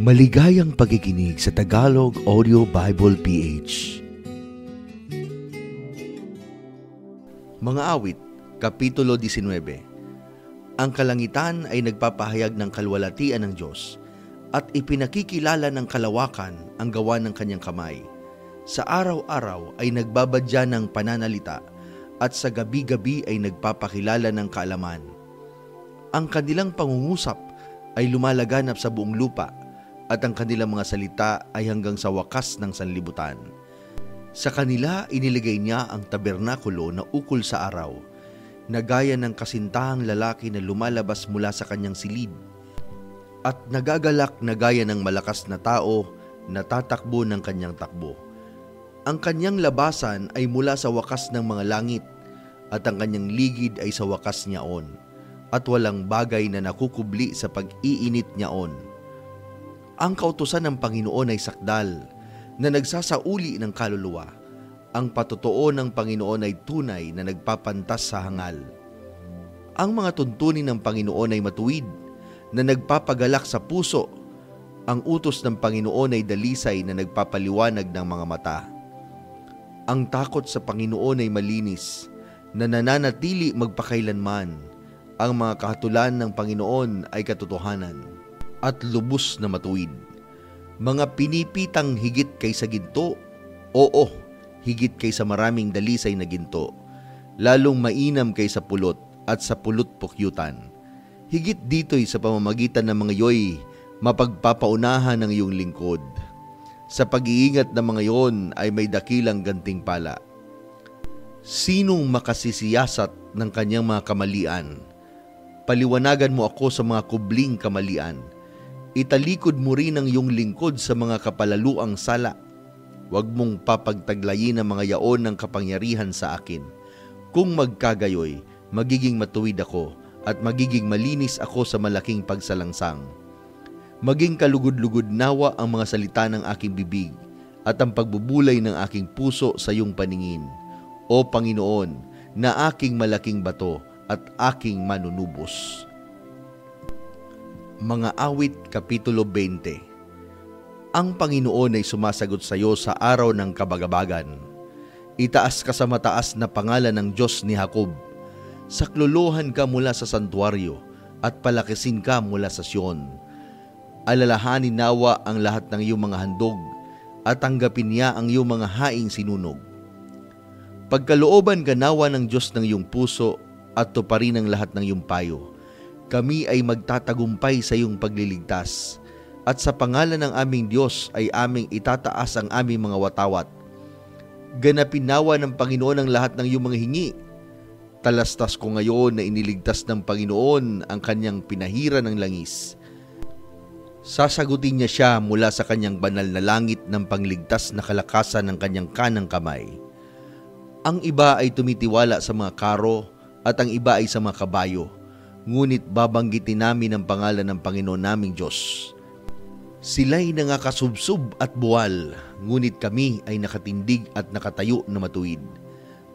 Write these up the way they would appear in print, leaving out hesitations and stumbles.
Maligayang pakikinig sa Tagalog Audio Bible PH. Mga awit, Kapitulo 19. Ang kalangitan ay nagpapahayag ng kalwalatian ng Diyos at ipinakikilala ng kalawakan ang gawa ng kanyang kamay. Sa araw-araw ay nagbabadya ng pananalita at sa gabi-gabi ay nagpapakilala ng kaalaman. Ang kanilang pangungusap ay lumalaganap sa buong lupa at ang kanilang mga salita ay hanggang sa wakas ng sanlibutan. Sa kanila iniligay niya ang tabernakulo na ukol sa araw, na gaya ng kasintahang lalaki na lumalabas mula sa kanyang silid, at nagagalak na gaya ng malakas na tao na tatakbo ng kanyang takbo. Ang kanyang labasan ay mula sa wakas ng mga langit, at ang kanyang ligid ay sa wakas niyaon, at walang bagay na nakukubli sa pag-iinit niyaon. Ang kautusan ng Panginoon ay sakdal na nagsasauli ng kaluluwa. Ang patotoo ng Panginoon ay tunay na nagpapantas sa hangal. Ang mga tuntunin ng Panginoon ay matuwid na nagpapagalak sa puso. Ang utos ng Panginoon ay dalisay na nagpapaliwanag ng mga mata. Ang takot sa Panginoon ay malinis na nananatili magpakailanman. Ang mga kahatulan ng Panginoon ay katotohanan at lubos na matuwid. Mga pinipitang higit kaysa ginto, oo, higit kaysa maraming dalisay na ginto, lalong mainam kaysa pulot at sa pulot pukyutan. Higit dito'y sa pamamagitan ng mga yoy, mapagpapaunahan ng iyong lingkod. Sa pag-iingat ng mga yon ay may dakilang gantimpala. Sinong makasisiyasat ng kanyang mga kamalian? Paliwanagan mo ako sa mga kubling kamalian. Italikod mo rin ang iyong lingkod sa mga kapalaluang sala. Huwag mong papagtaglayin ang mga yaon ng kapangyarihan sa akin. Kung magkagayoy, magiging matuwid ako at magiging malinis ako sa malaking pagsalangsang. Maging kalugod-lugod nawa ang mga salita ng aking bibig at ang pagbubulay ng aking puso sa iyong paningin, O Panginoon, na aking malaking bato at aking manunubos. Mga awit, Kapitulo 20. Ang Panginoon ay sumasagot sa iyo sa araw ng kabagabagan. Itaas ka sa mataas na pangalan ng Diyos ni Jacob. Saklolohan ka mula sa santuaryo at palakisin ka mula sa Sion. Alalahanin nawa ang lahat ng iyong mga handog at tanggapin niya ang iyong mga haing sinunog. Pagkalooban ka nawa ng Diyos ng iyong puso at tuparin ang lahat ng iyong payo. Kami ay magtatagumpay sa iyong pagliligtas, at sa pangalan ng aming Diyos ay aming itataas ang aming mga watawat. Ganapin nawa ng Panginoon ang lahat ng iyong mga hingi. Talastas ko ngayon na iniligtas ng Panginoon ang kanyang pinahira ng langis. Sasagutin niya siya mula sa kanyang banal na langit ng pangligtas na kalakasan ng kanyang kanang kamay. Ang iba ay tumitiwala sa mga karo at ang iba ay sa mga kabayo. Ngunit babanggitin namin ang pangalan ng Panginoon naming Diyos. Sila'y nangakasubsob at buwal, ngunit kami ay nakatindig at nakatayo na matuwid.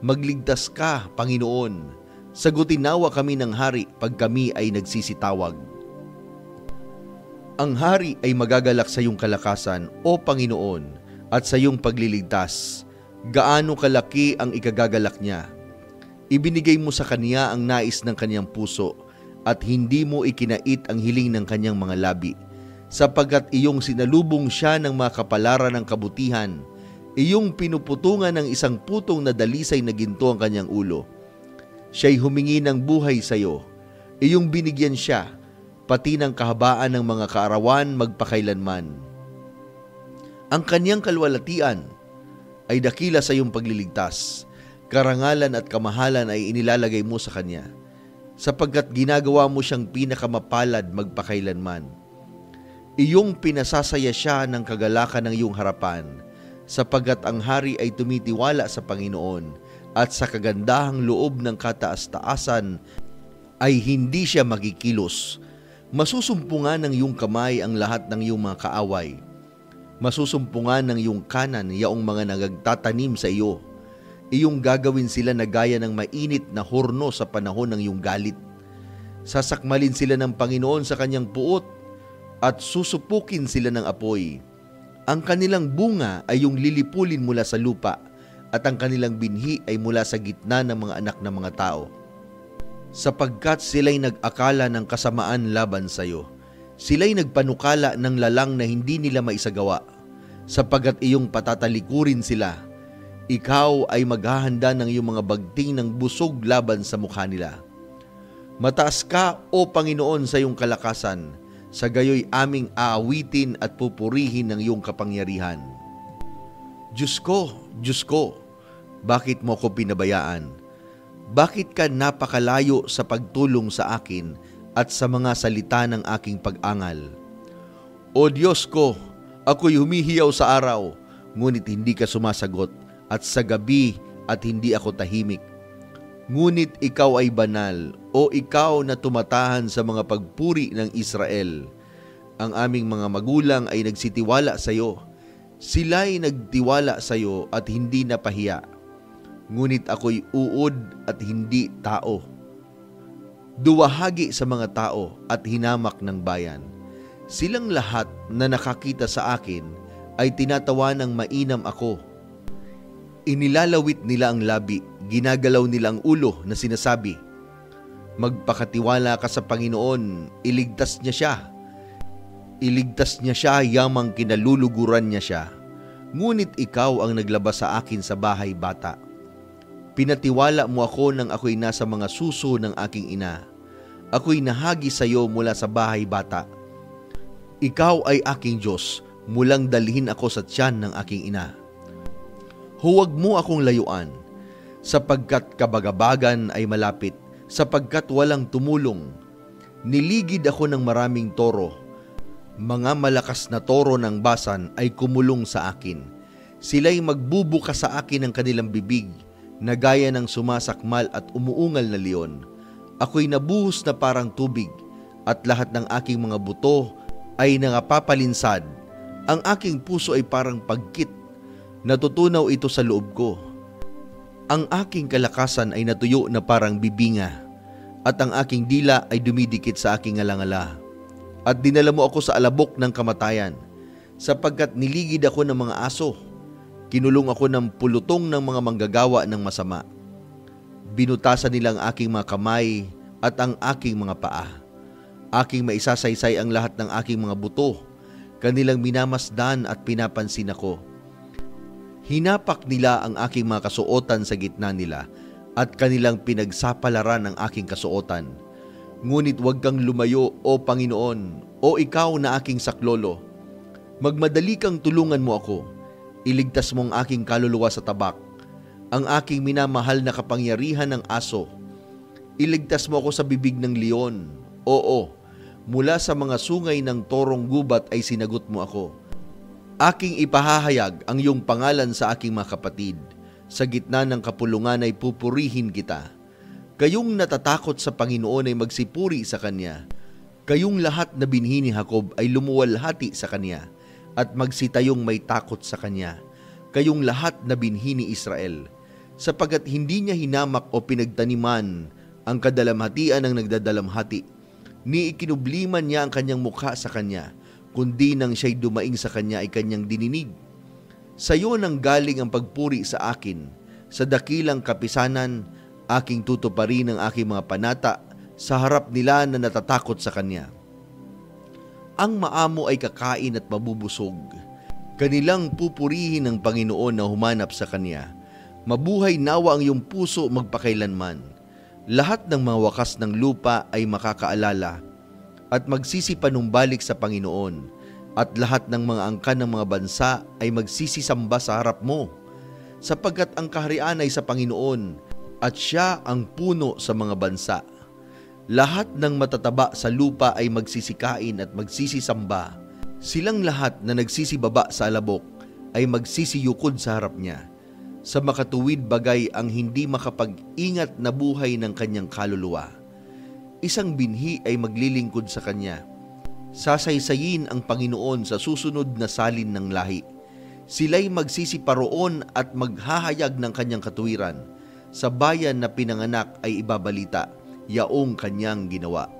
Magligtas ka, Panginoon. Sagutin nawa kami ng hari pag kami ay nagsisitawag. Ang hari ay magagalak sa iyong kalakasan, O Panginoon, at sa iyong pagliligtas. Gaano kalaki ang ikagagalak niya. Ibinigay mo sa kanya ang nais ng kanyang puso, at hindi mo ikinait ang hiling ng kanyang mga labi, sapagkat iyong sinalubong siya ng mga kapalaran ng kabutihan, iyong pinuputungan ng isang putong na dalisay na ginto ang kanyang ulo. Siya'y humingi ng buhay sa iyo, iyong binigyan siya, pati ng kahabaan ng mga kaarawan magpakailanman. Ang kanyang kalwalatian ay dakila sa iyong pagliligtas, karangalan at kamahalan ay inilalagay mo sa kanya, sapagkat ginagawa mo siyang pinakamapalad magpakailanman. Iyong pinasasaya siya ng kagalakan ng iyong harapan, sapagkat ang hari ay tumitiwala sa Panginoon, at sa kagandahang loob ng kataas-taasan ay hindi siya makikilos. Masusumpungan ng iyong kamay ang lahat ng iyong mga kaaway. Masusumpungan ng iyong kanan yaong mga nagtatanim sa iyo. Iyong gagawin sila na gaya ng mainit na horno sa panahon ng iyong galit. Sasakmalin sila ng Panginoon sa kanyang puot, at susupukin sila ng apoy. Ang kanilang bunga ay yung lilipulin mula sa lupa, at ang kanilang binhi ay mula sa gitna ng mga anak ng mga tao. Sapagkat sila'y nag-akala ng kasamaan laban sa iyo, sila'y nagpanukala ng lalang na hindi nila maisagawa. Sapagkat iyong patatalikurin sila, ikaw ay maghahanda ng iyong mga bagting ng busog laban sa mukha nila. Mataas ka, O Panginoon, sa iyong kalakasan, sa gayoy aming aawitin at pupurihin ng iyong kapangyarihan. Diyos ko, bakit mo ako pinabayaan? Bakit ka napakalayo sa pagtulong sa akin at sa mga salita ng aking pag-angal? O Diyos ko, ako'y humihiyaw sa araw, ngunit hindi ka sumasagot, at sa gabi at hindi ako tahimik. Ngunit ikaw ay banal, o ikaw na tumatahan sa mga pagpuri ng Israel. Ang aming mga magulang ay nagsitiwala sa iyo. Sila'y nagtiwala sa iyo at hindi napahiya. Ngunit ako'y uod at hindi tao. Duwahagi sa mga tao at hinamak ng bayan. Silang lahat na nakakita sa akin ay tinatawa ng mainam ako. Inilalawit nila ang labi, ginagalaw nila ang ulo na sinasabi, magpakatiwala ka sa Panginoon, iligtas niya siya. Iligtas niya siya, yamang kinaluluguran niya siya. Ngunit ikaw ang naglabas sa akin sa bahay bata. Pinatiwala mo ako nang ako'y nasa mga suso ng aking ina. Ako'y nahagi sa iyo mula sa bahay bata. Ikaw ay aking Diyos, mulang dalhin ako sa tiyan ng aking ina. Huwag mo akong layuan, sapagkat kabagabagan ay malapit, sapagkat walang tumulong. Niligid ako ng maraming toro. Mga malakas na toro ng Basan ay kumulong sa akin. Sila'y magbubukas sa akin ng kanilang bibig, na gaya ng sumasakmal at umuungal na leon. Ako'y nabuhos na parang tubig, at lahat ng aking mga buto ay nangapapalinsad. Ang aking puso ay parang pagkit. Natutunaw ito sa loob ko. Ang aking kalakasan ay natuyo na parang bibinga, at ang aking dila ay dumidikit sa aking alangala. At dinala mo ako sa alabok ng kamatayan, sapagkat niligid ako ng mga aso. Kinulong ako ng pulutong ng mga manggagawa ng masama. Binutasan nila ang aking mga kamay at ang aking mga paa. Aking maisasaysay ang lahat ng aking mga buto. Kanilang minamasdan at pinapansin ako. Hinapak nila ang aking mga kasuotan sa gitna nila at kanilang pinagsapalaran ang aking kasuotan. Ngunit huwag kang lumayo, O Panginoon, o ikaw na aking saklolo. Magmadali kang tulungan mo ako. Iligtas mo ang aking kaluluwa sa tabak, ang aking minamahal na kapangyarihan ng aso. Iligtas mo ako sa bibig ng leon. Oo, mula sa mga sungay ng torong gubat ay sinagot mo ako. Aking ipahahayag ang iyong pangalan sa aking mga kapatid. Sa gitna ng kapulungan ay pupurihin kita. Kayong natatakot sa Panginoon ay magsipuri sa Kanya. Kayong lahat na binhi ni Jacob ay lumuwalhati sa Kanya at magsitayong may takot sa Kanya. Kayong lahat na binhi ni Israel, sapagkat hindi niya hinamak o pinagtaniman ang kadalamhatian ng nagdadalamhati, ni ikinubliman niya ang kanyang mukha sa Kanya, kundi nang siya'y dumaing sa Kanya ay Kanyang dininig. Sa iyo nang galing ang pagpuri sa akin, sa dakilang kapisanan, aking tutuparin ang aking mga panata sa harap nila na natatakot sa Kanya. Ang maamo ay kakain at mabubusog. Kanilang pupurihin ng Panginoon na humanap sa Kanya. Mabuhay nawa ang iyong puso magpakailanman. Lahat ng mga wakas ng lupa ay makakaalala at magsisipanumbalik sa Panginoon, at lahat ng mga angkan ng mga bansa ay magsisisamba sa harap mo, sapagkat ang kaharian ay sa Panginoon at Siya ang puno sa mga bansa. Lahat ng matataba sa lupa ay magsisikain at magsisisamba. Silang lahat na nagsisibaba sa alabok ay magsisiyukod sa harap niya. Sa makatuwid bagay ang hindi makapag-ingat na buhay ng kanyang kaluluwa. Isang binhi ay maglilingkod sa Kanya. Sasaysayin ang Panginoon sa susunod na salin ng lahi. Sila'y magsisiparoon at maghahayag ng Kanyang katuwiran. Sa bayan na pinanganak ay ibabalita, yaong Kanyang ginawa.